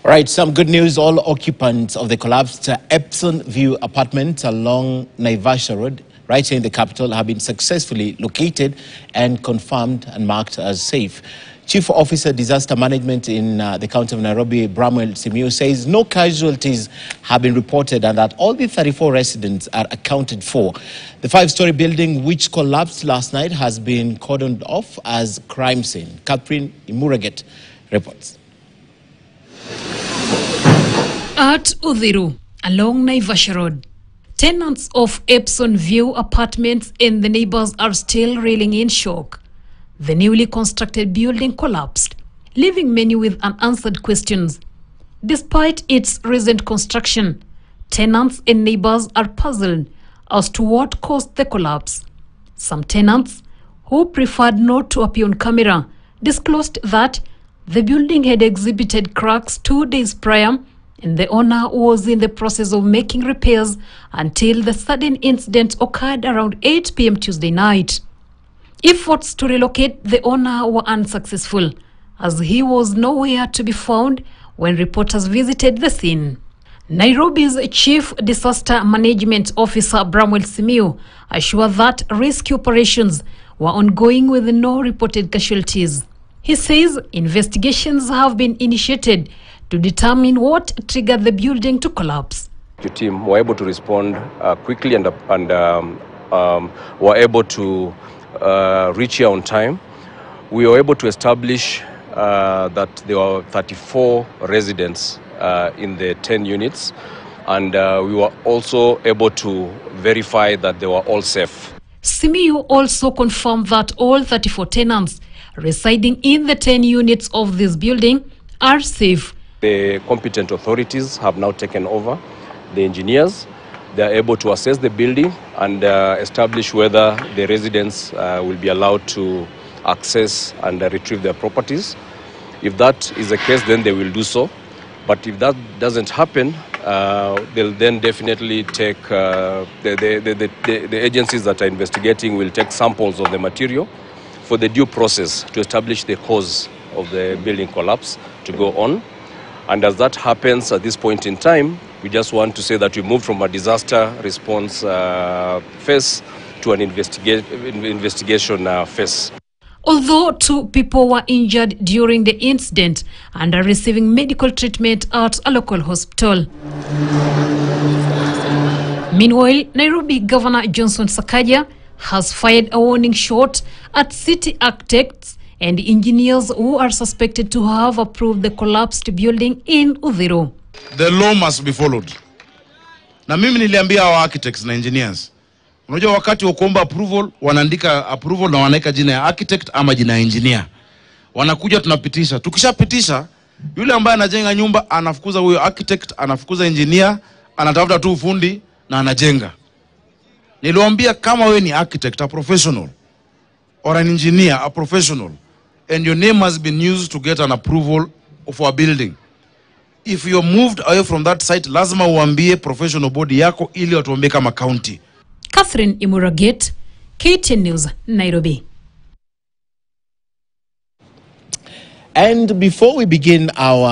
Right, some good news. All occupants of the collapsed Epsom View apartments along Mombasa Road, right here in the capital, have been successfully located and confirmed and marked as safe. Chief Officer Disaster Management in the County of Nairobi, Bramwell Simiyu, says no casualties have been reported and that all the 34 residents are accounted for. The 5-story building, which collapsed last night, has been cordoned off as crime scene. Catherine Imuraget reports. At Uthiru, along Mombasa Road, tenants of Epsom View apartments and the neighbors are still reeling in shock. The newly constructed building collapsed, leaving many with unanswered questions. Despite its recent construction, tenants and neighbors are puzzled as to what caused the collapse. Some tenants, who preferred not to appear on camera, disclosed that the building had exhibited cracks 2 days prior, and the owner was in the process of making repairs until the sudden incident occurred around 8 p.m. Tuesday night. Efforts to relocate the owner were unsuccessful, as he was nowhere to be found when reporters visited the scene. Nairobi's Chief Disaster Management Officer Bramwell Simiyu assured that rescue operations were ongoing with no reported casualties. He says investigations have been initiated to determine what triggered the building to collapse. The team were able to respond quickly and were able to reach here on time. We were able to establish that there were 34 residents in the 10 units, and we were also able to verify that they were all safe. Simiyu also confirmed that all 34 tenants residing in the 10 units of this building are safe. The competent authorities have now taken over. The engineers, they are able to assess the building and establish whether the residents will be allowed to access and retrieve their properties. If that is the case, then they will do so. But if that doesn't happen, they'll then definitely take, the agencies that are investigating will take samples of the material for the due process to establish the cause of the building collapse to go on. And as that happens at this point in time, we just want to say that we moved from a disaster response phase to an investigation phase. Although 2 people were injured during the incident and are receiving medical treatment at a local hospital. Meanwhile, Nairobi Governor Johnson Sakaja has fired a warning shot at city architects and engineers who are suspected to have approved the collapsed building in Uthiru. The law must be followed. Na mimi niliambia wa architects na engineers, unajua wakati wa kuomba approval, wanaandika approval na wanaeka jina ya architect ama jina ya engineer. Wanakuja tunapitisha. Tukishapitisha, yule ambaye anajenga nyumba anafukuza huyo architect, anafukuza engineer, anatafuta tu fundi na anajenga. Niliwaambia kama wewe ni architect, a professional, or an engineer, a professional, and your name has been used to get an approval for a building, if you're moved away from that site, lazima uambie professional body yako ili watuambie kama county. Catherine Imuraget, KTN News, Nairobi. And before we begin our